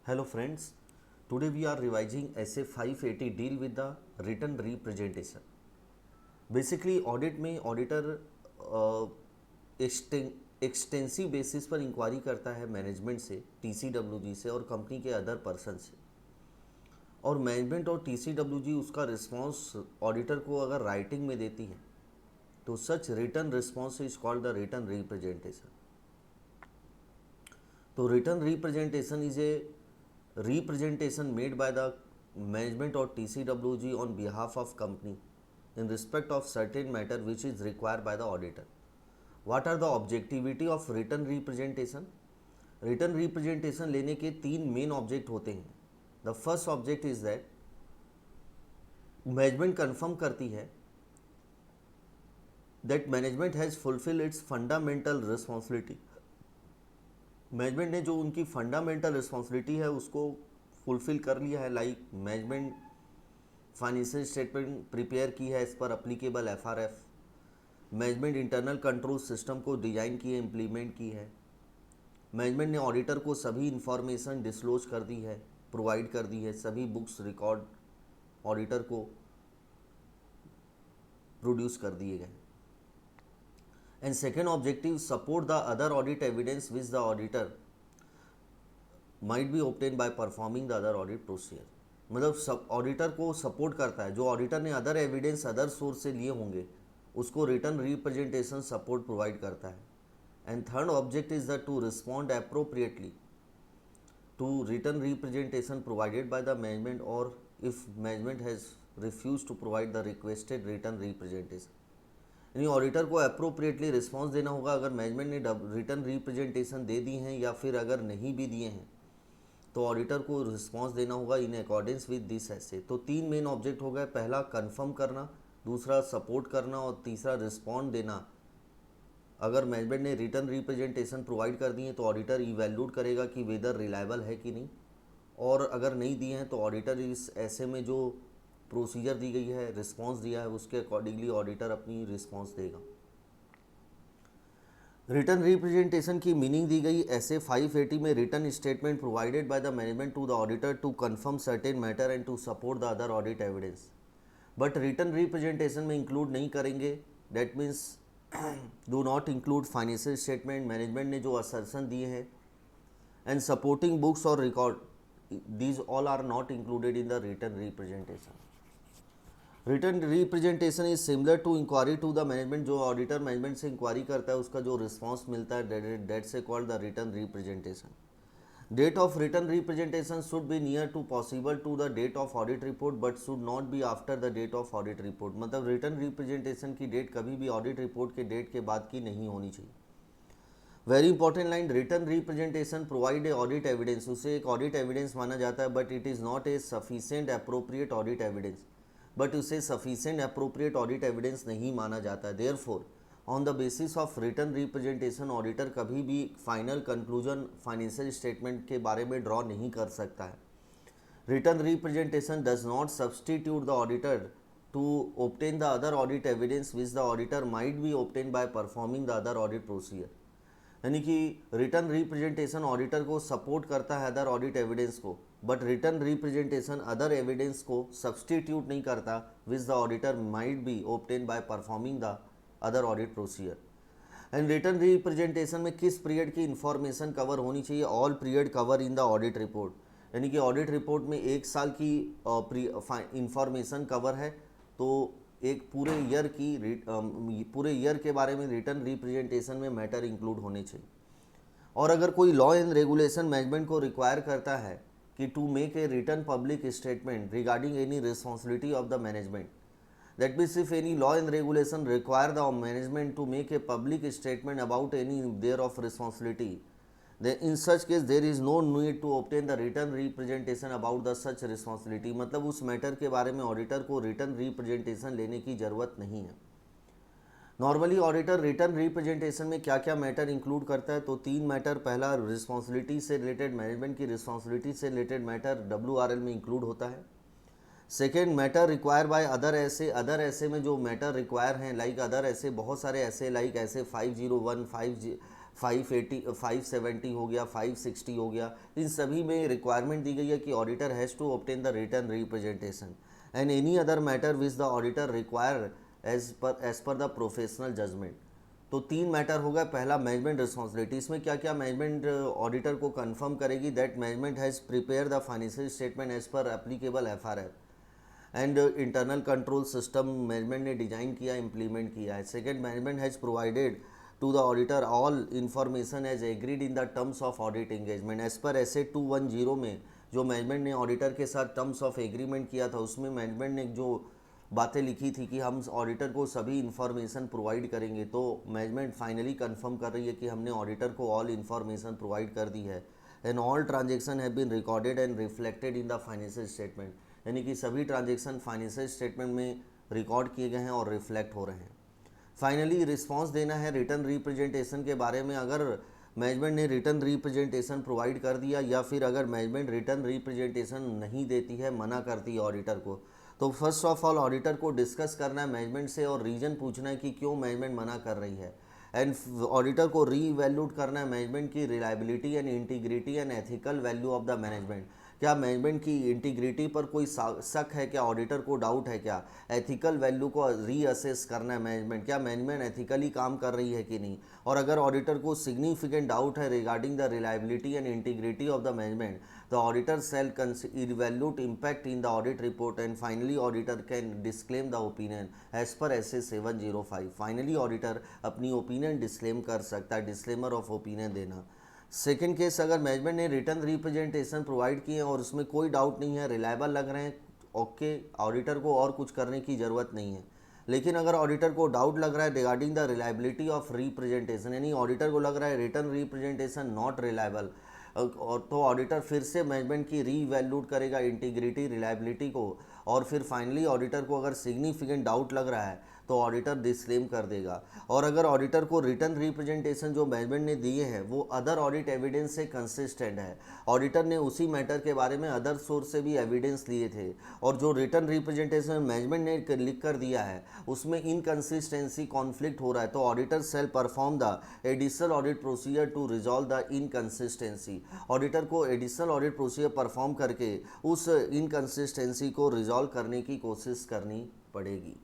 Hello friends, today we are revising essay 580 deal with the written representation. Basically audit में auditor extensive basis पर inquiry करता है management से, TCWG से और कंपनी के अदर पर्सन से, और मैनेजमेंट और टीसीडब्ल्यूजी उसका रिस्पांस ऑडिटर को अगर राइटिंग में देती है तो such return response is called the return representation. तो return representation is a representation made by the management or TCWG on behalf of company in respect of certain matter which is required by the auditor. What are the objectivity of written representation? Written representation लेने के तीन main object होते हैं. The first object is that management confirm करती है that management has fulfilled its fundamental responsibility. Management ने जो उनकी फंडामेंटल रिस्पॉन्सिबिलिटी है उसको फुलफिल कर लिया है. Like management financial statement prepare की है as per applicable FRF. Management internal control system को डिजाइन की है, इम्प्लीमेंट की है. मैनेजमेंट ने ऑडिटर को सभी इंफॉर्मेशन डिस्क्लोज कर दी है, प्रोवाइड कर दी है. सभी बुक्स रिकॉर्ड ऑडिटर को प्रोड्यूस कर दिए गए. And second objective, support the other audit evidence which the auditor might be obtained by performing the other audit procedure. मतलब सब ऑडिटर को सपोर्ट करता है. जो ऑडिटर ने अदर एविडेंस अदर सोर्स से लिए होंगे उसको रिटर्न रिप्रेजेंटेशन सपोर्ट प्रोवाइड करता है. And third object is the to respond appropriately to return representation provided by the management और if management has refuse to provide the requested return representation. यानी auditor को appropriately response देना होगा अगर management ने written representation दे दी हैं, या फिर अगर नहीं भी दिए हैं तो ऑडिटर को रिस्पांस देना होगा इन अकॉर्डेंस विद दिस ऐसे. तो तीन मेन ऑब्जेक्ट हो गए. पहला कंफर्म करना, दूसरा सपोर्ट करना और तीसरा रिस्पॉन्ड देना. अगर मैनेजमेंट ने रिटर्न रिप्रेजेंटेशन प्रोवाइड कर दिए तो ऑडिटर इवैल्यूएट करेगा कि वेदर रिलायबल है कि नहीं, और अगर नहीं दिए हैं तो ऑडिटर इस ऐसे में जो प्रोसीजर दी गई है, रिस्पांस दिया है, उसके अकॉर्डिंगली ऑडिटर अपनी रिस्पांस देगा. रिटर्न रिप्रेजेंटेशन की मीनिंग दी गई ऐसे 580 में. Written statement provided by the management to the auditor to confirm certain matter and to support the other audit evidence. But written representation में इंक्लूड नहीं करेंगे. That means do not include financial statement. Management ने जो assertion दिए हैं and supporting books और record, these all are not included in the return representation. Written representation is similar to inquiry to the management. जो auditor management से inquiry करता है उसका जो रिस्पांस मिलता है डेट से called the return representation. Date of written representation should be near to possible to the date of audit report but should not be after the date of audit report. मतलब written representation की date कभी भी audit report के date के बाद की नहीं होनी चाहिए. Very important line, written representation provide a audit evidence. उसे एक ऑडिट एविडेंस माना जाता है but it is not a sufficient appropriate audit evidence. But उसे सफिशिएंट अप्रोप्रिएट ऑडिट एविडेंस नहीं माना जाता है. Therefore on the basis of written representation auditor कभी भी फाइनल कंक्लूजन फाइनेंशियल स्टेटमेंट के बारे में ड्रॉ नहीं कर सकता है. Written representation does not substitute the auditor to obtain the other audit evidence which the auditor might be obtain by performing the other audit procedure. यानी कि रिटर्न रिप्रेजेंटेशन ऑडिटर को सपोर्ट करता है अदर ऑडिट एविडेंस को, but written representation other evidence को substitute नहीं करता which the auditor might be obtain by performing the other audit procedure. And written representation में किस पीरियड की इंफॉर्मेशन कवर होनी चाहिए? All period cover in the audit report. यानी कि ऑडिट रिपोर्ट में एक साल की इंफॉर्मेशन कवर है तो एक पूरे ईयर के बारे में रिटर्न रिप्रेजेंटेशन में मैटर इंक्लूड होने चाहिए. और अगर कोई लॉ एंड रेगुलेशन मैनेजमेंट को रिक्वायर करता है कि to make a written public statement regarding any responsibility of the management, that means if any law and regulation require the management to make a public statement about any their of responsibility, then in such case there is no need to obtain the written representation about the such responsibility. मतलब उस matter के बारे में auditor को written representation लेने की ज़रूरत नहीं है. नॉर्मली ऑडिटर रिटर्न रिप्रेजेंटेशन में क्या क्या मैटर इंक्लूड करता है? तो तीन मैटर. पहला रिस्पॉन्सिबिलिटी से रिलेटेड, मैनेजमेंट की रिस्पॉन्सिबिलिटी से रिलेटेड मैटर WRL में इंक्लूड होता है. Second, matter require by other ऐसे. अदर ऐसे में जो मैटर रिक्वायर हैं, लाइक अदर ऐसे बहुत सारे ऐसे, लाइक ऐसे 501, 580 570 हो गया, 560 हो गया, इन सभी में रिक्वायरमेंट दी गई है कि auditor has to obtain the return representation and any other matter which the auditor require as per the professional judgement. तो तीन मैटर होगा। पहला मैनेजमेंट रिस्पॉन्सिबिलिटी, इसमें क्या क्या मैनेजमेंट ऑडिटर को कंफर्म करेगी that management has prepare the financial statement as per applicable FRF and internal control system management ने डिजाइन किया, इम्प्लीमेंट किया है। Second, management has provided to the auditor all information as agreed in the terms of audit engagement. As per S A 210 में जो management ने auditor के साथ terms of agreement किया था, उसमें मैनेजमेंट ने जो बातें लिखी थी कि हम ऑडिटर को सभी इन्फॉर्मेशन प्रोवाइड करेंगे, तो मैनेजमेंट फाइनली कंफर्म कर रही है कि हमने ऑडिटर को ऑल इन्फॉर्मेशन प्रोवाइड कर दी है and all transaction have been recorded and reflected in the financial statement. यानी कि सभी ट्रांजेक्शन फाइनेंशियल स्टेटमेंट में रिकॉर्ड किए गए हैं और रिफ्लेक्ट हो रहे हैं। फाइनली रिस्पांस देना है रिटर्न रिप्रेजेंटेशन के बारे में। अगर मैनेजमेंट ने रिटर्न रिप्रेजेंटेशन प्रोवाइड कर दिया या फिर अगर मैनेजमेंट रिटर्न रिप्रेजेंटेशन नहीं देती है, मना करती है ऑडिटर को, तो फर्स्ट ऑफ ऑल ऑडिटर को डिस्कस करना है मैनेजमेंट से और रीज़न पूछना है कि क्यों मैनेजमेंट मना कर रही है एंड ऑडिटर को रीवैल्यूट करना है मैनेजमेंट की reliability and integrity and ethical value of the management. क्या मैनेजमेंट की इंटीग्रिटी पर कोई शक है क्या, ऑडिटर को डाउट है क्या, एथिकल वैल्यू को रीअसेस करना है मैनेजमेंट, क्या मैनेजमेंट एथिकली काम कर रही है कि नहीं। और अगर ऑडिटर को सिग्निफिकेंट डाउट है regarding the reliability and integrity of the management, the auditor shall evaluate impact in the audit report and finally auditor can disclaim the opinion as per SA 705। Finally auditor अपनी opinion disclaim कर सकता है, disclaimer of opinion देना। Second case, अगर management ने written representation provide किए और उसमें कोई डाउट नहीं है, रिलायबल लग रहे हैं, ओके, ऑडिटर को और कुछ करने की ज़रूरत नहीं है। लेकिन अगर ऑडिटर को डाउट लग रहा है regarding the reliability of representation, यानी ऑडिटर को लग रहा है रिटर्न रिप्रेजेंटेशन नॉट रिलायबल, और तो ऑडिटर फिर से मैनेजमेंट की रीवैल्यूट करेगा इंटीग्रिटी रिलायबिलिटी को, और फिर फाइनली ऑडिटर को अगर सिग्निफिकेंट डाउट लग रहा है तो ऑडिटर डिस्क्लेम कर देगा। और अगर ऑडिटर को रिटर्न रिप्रेजेंटेशन जो मैनेजमेंट ने दिए हैं वो अदर ऑडिट एविडेंस से कंसिस्टेंट है, ऑडिटर ने उसी मैटर के बारे में अदर सोर्स से भी एविडेंस लिए थे और जो रिटर्न रिप्रेजेंटेशन मैनेजमेंट ने लिख कर दिया है उसमें इनकंसिस्टेंसी कॉन्फ्लिक्ट हो रहा है, तो auditor shall perform the additional audit procedure to resolve the inconsistency. Auditor को एडिशनल ऑडिट प्रोसीजर परफॉर्म करके उस इनकंसिस्टेंसी को रिजॉल्व करने की कोशिश करनी पड़ेगी।